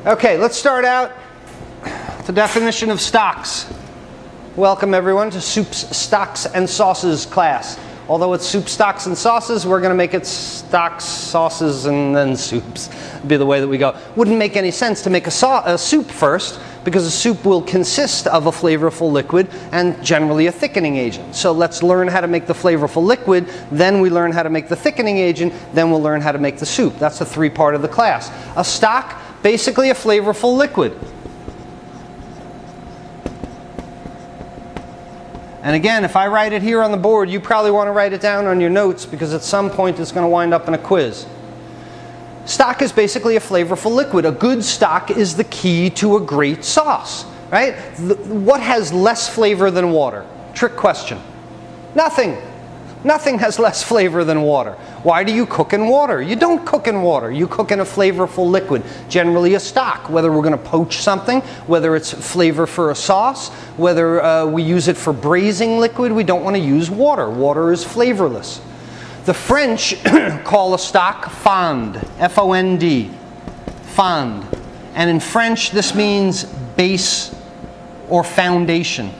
Okay, let's start out with the definition of stocks. Welcome everyone to Soups, Stocks, and Sauces class. Although it's soup, stocks, and sauces, we're going to make it stocks, sauces, and then soups. It'd be the way that we go. Wouldn't make any sense to make a soup first, because a soup will consist of a flavorful liquid and generally a thickening agent. So let's learn how to make the flavorful liquid, then we learn how to make the thickening agent, then we'll learn how to make the soup. That's the three-part of the class. A stock, basically a flavorful liquid. And again, if I write it here on the board, you probably want to write it down on your notes because at some point it's going to wind up in a quiz. Stock is basically a flavorful liquid. A good stock is the key to a great sauce, right? What has less flavor than water? Trick question. Nothing. Nothing has less flavor than water. Why do you cook in water? You don't cook in water. You cook in a flavorful liquid, generally a stock, whether we're going to poach something, whether it's flavor for a sauce, whether we use it for braising liquid. We don't want to use water. Water is flavorless. The French call a stock fond, F-O-N-D, fond. And in French, this means base or foundation.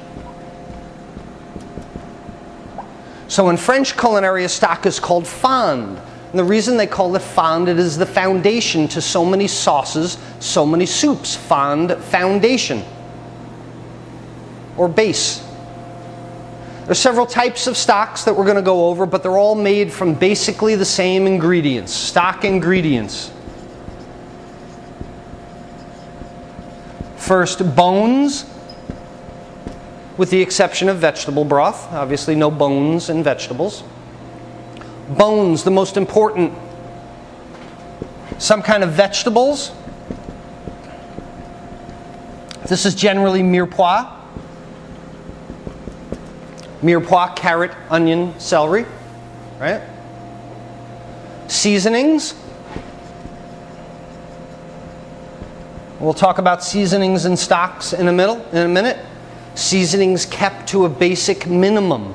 So in French culinary, a stock is called fond. And the reason they call it fond, it is the foundation to so many sauces, so many soups. Fond foundation or base. There's several types of stocks that we're going to go over, but they're all made from basically the same ingredients, stock ingredients. First, bones, with the exception of vegetable broth. Obviously no bones in vegetables. Bones, the most important. Some kind of vegetables. This is generally mirepoix. Mirepoix, carrot, onion, celery, right? Seasonings. We'll talk about seasonings and stocks in a minute. Seasonings kept to a basic minimum.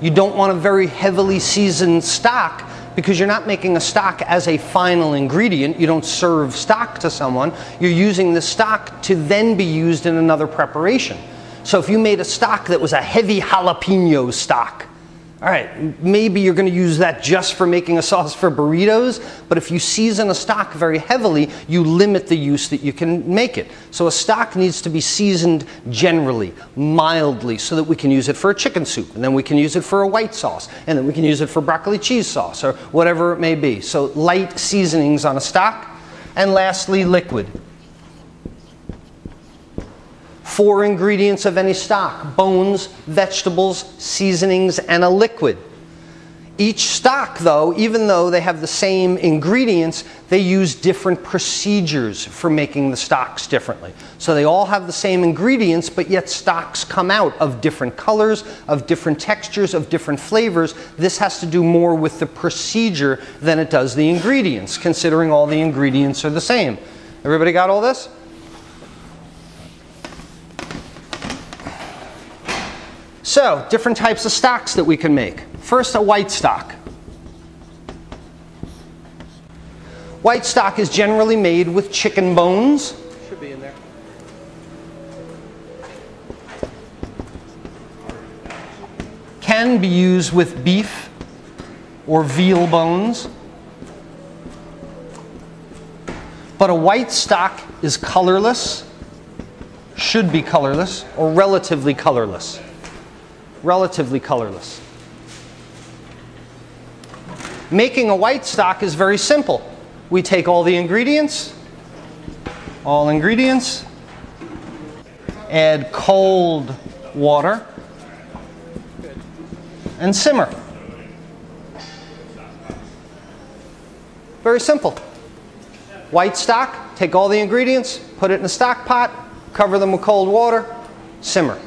You don't want a very heavily seasoned stock because you're not making a stock as a final ingredient. You don't serve stock to someone. You're using the stock to then be used in another preparation. So if you made a stock that was a heavy jalapeno stock, all right, maybe you're going to use that just for making a sauce for burritos, but if you season a stock very heavily, you limit the use that you can make it. So a stock needs to be seasoned generally, mildly, so that we can use it for a chicken soup, and then we can use it for a white sauce, and then we can use it for broccoli cheese sauce, or whatever it may be. So light seasonings on a stock. And lastly, liquid. 4 ingredients of any stock: bones, vegetables, seasonings, and a liquid. Each stock, though, even though they have the same ingredients, they use different procedures for making the stocks differently. So they all have the same ingredients, but yet stocks come out of different colors, of different textures, of different flavors. This has to do more with the procedure than it does the ingredients, considering all the ingredients are the same. Everybody got all this? So, different types of stocks that we can make. First, a white stock. White stock is generally made with chicken bones. Should be in there. Can be used with beef or veal bones. But a white stock is colorless, should be colorless, or relatively colorless. Relatively colorless. Making a white stock is very simple. We take all the ingredients, add cold water, and simmer. Very simple. White stock, take all the ingredients, put it in a stock pot, cover them with cold water, simmer.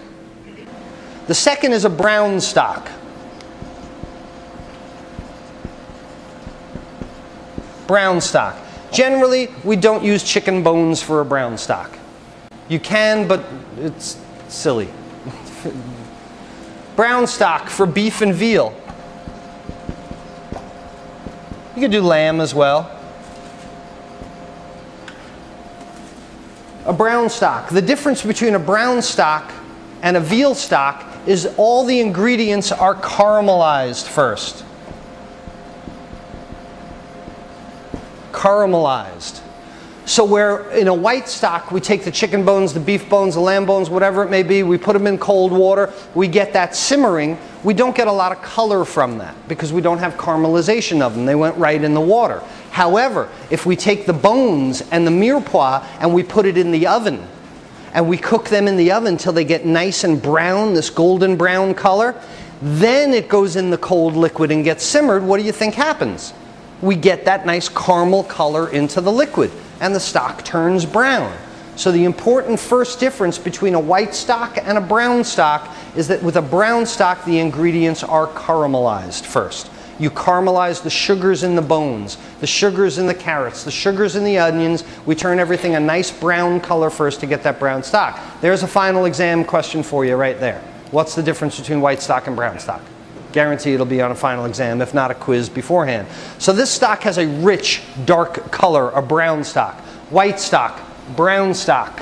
The second is a brown stock. Brown stock. Generally, we don't use chicken bones for a brown stock. You can, but it's silly. Brown stock for beef and veal. You could do lamb as well. a brown stock. The difference between a brown stock and a veal stock is all the ingredients are caramelized first. Caramelized. So where in a white stock we take the chicken bones, the beef bones, the lamb bones, whatever it may be, we put them in cold water, we get that simmering, we don't get a lot of color from that because we don't have caramelization of them. They went right in the water. However, if we take the bones and the mirepoix and we put it in the oven and we cook them in the oven until they get nice and brown, this golden brown color, then it goes in the cold liquid and gets simmered, what do you think happens? We get that nice caramel color into the liquid and the stock turns brown. So the important first difference between a white stock and a brown stock is that with a brown stock the ingredients are caramelized first. You caramelize the sugars in the bones, the sugars in the carrots, the sugars in the onions. We turn everything a nice brown color first to get that brown stock. There's a final exam question for you right there. What's the difference between white stock and brown stock? Guarantee it'll be on a final exam, if not a quiz beforehand. So this stock has a rich, dark color, a brown stock. White stock, brown stock.